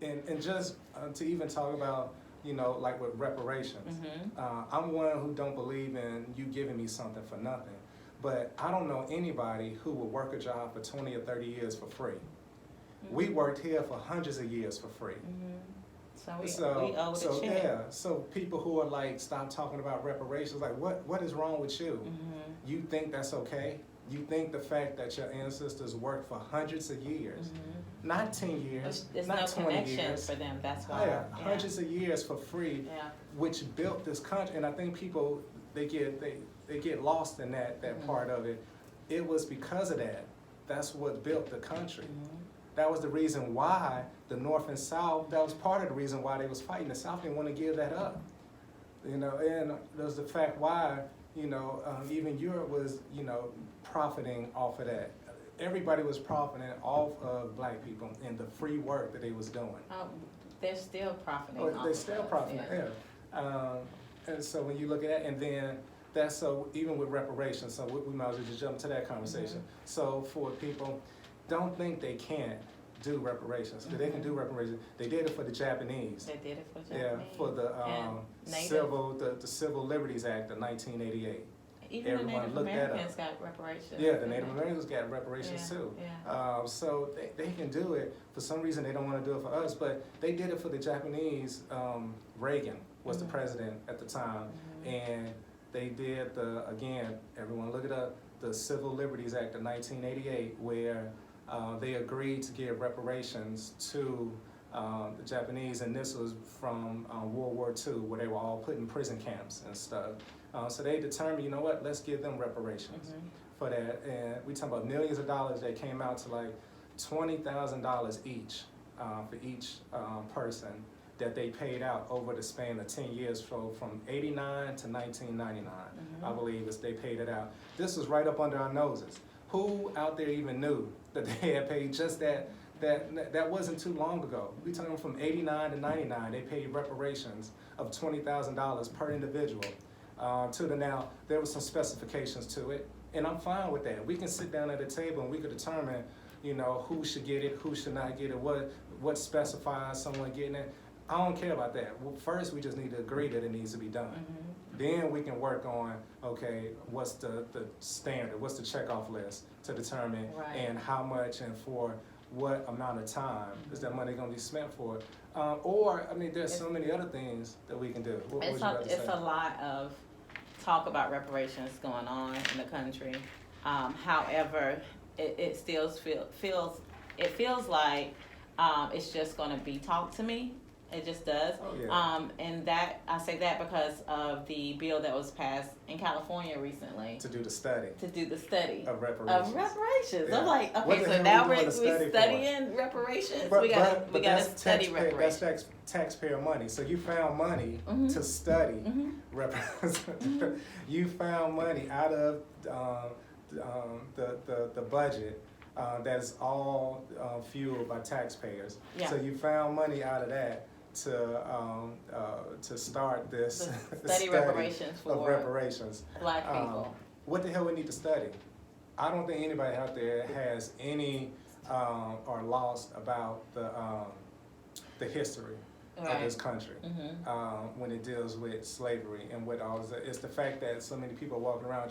and just to even talk about, like with reparations, Mm-hmm. I'm one who don't believe in you giving me something for nothing. But I don't know anybody who would work a job for 20 or 30 years for free. Mm-hmm. We worked here for hundreds of years for free. Mm-hmm. We owe the check. Yeah, so people who are like, stop talking about reparations, like what is wrong with you? Mm-hmm. You think that's okay? You think the fact that your ancestors worked for hundreds of years, Mm-hmm. not 10 years, There's not no 20 connection years. for them. That's why. Yeah, hundreds of years for free, Yeah. which built this country. And I think people, they get lost in that Mm-hmm. part of it. It was because of that. That's what built the country. Mm-hmm. That was the reason why the North and South, that was part of the reason why they was fighting. The South didn't want to give that up. And there's the fact why, even Europe was, profiting off of that. Everybody was profiting off of black people and the free work that they was doing. They're still profiting. Oh, they're still profiting, yeah. And so when you look at that, and then that's so even with reparations, so we might as well just jump to that conversation. Mm-hmm. So for people, don't think they can't do reparations, because they can do reparations. They did it for the Japanese. They did it for Yeah, Japanese. for the Native. Civil Liberties Act of 1988. Even Everyone the Native look that up. Americans got reparations. Yeah, the Native Americans got reparations Yeah, too. yeah. So they can do it. For some reason, they don't want to do it for us, but they did it for the Japanese. Reagan was the Mhm. president at the time, Mhm. and they did again, everyone look it up, the Civil Liberties Act of 1988, where they agreed to give reparations to the Japanese, and this was from World War II, where they were all put in prison camps and stuff. So they determined, you know what, let's give them reparations Mhm. for that. And we talk about millions of dollars that came out to like $20,000 each for each person that they paid out over the span of 10 years, from 89 to 1999, Mhm. I believe, as they paid it out. This was right up under our noses. Who out there even knew that they had paid just that? That wasn't too long ago. We talking from 89 to 99, they paid reparations of $20,000 per individual. To the now, there were some specifications to it, and I'm fine with that. We can sit down at a table and we could determine, who should get it, who should not get it, what specifies someone getting it. I don't care about that. Well, first, we just need to agree that it needs to be done. Mhm. Then we can work on, okay, what's the standard, what's the checkoff list to determine, Right. and how much and for what amount of time is that money gonna be spent for? There's so many other things that we can do. What was you about to say? It's a lot of talk about reparations going on in the country. However, it still feels like it's just going to be talked to me. It just does. Oh, yeah. And that I say that because of the bill that was passed in California recently To do the study of of reparations. reparations. Yeah. I'm like, What okay, the so hell now we we're doing the study for? studying reparations. But we gotta that's study reparations. That's taxpayer money. So you found money Mhm. to study Mhm. reparations. Mhm. You found money out of the budget that is all fueled by taxpayers. Yeah. So you found money out of that to start this The study reparations of for reparations. Black people. What the hell we need to study? I don't think anybody out there has any or lost about the history of this country when it deals with slavery and what all that. It's the fact that so many people are walking around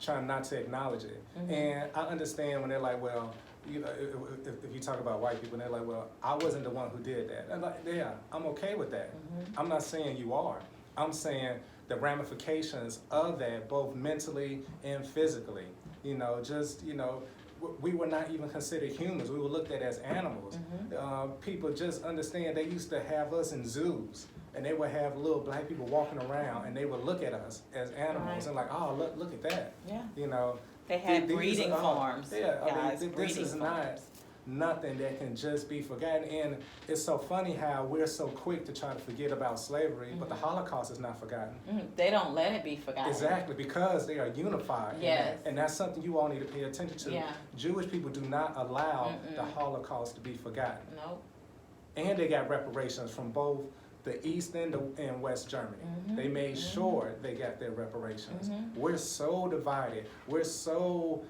trying not to acknowledge it. Mhm. And I understand when they're like, well, if you talk about white people, and they're like, well, I wasn't the one who did that. I'm like, yeah, I'm okay with that. Mhm. I'm not saying you are. I'm saying the ramifications of that, both mentally and physically. We were not even considered humans. We were looked at as animals. People just understand, they used to have us in zoos, and they would have little black people walking around, and they would look at us as animals, Right. and like, oh, look at that. Yeah. They had breeding farms. Yeah, guys, this breeding is farms. nothing that can just be forgotten. And it's so funny how we're so quick to try to forget about slavery, but the Holocaust is not forgotten. They don't let it be forgotten. Exactly, because they are unified. in Yes. that. And that's something you all need to pay attention to. Yeah. Jewish people do not allow Mm-mm. the Holocaust to be forgotten. Nope. And they got reparations from both the East and West Germany. They made sure they got their reparations. We're so divided. We're so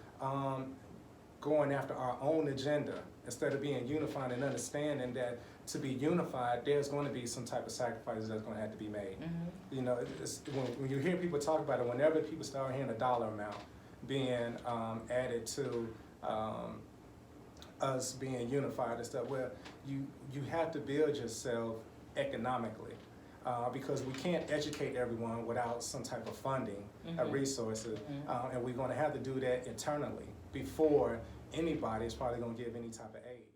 going after our own agenda instead of being unified and understanding that to be unified, there's going to be some type of sacrifices that's going to have to be made. You know, when you hear people talk about it, whenever people start hearing a dollar amount being added to us being unified and stuff, well, you have to build yourself economically. Because we can't educate everyone without some type of funding, resources, and we're going to have to do that internally before anybody is probably going to give any type of aid.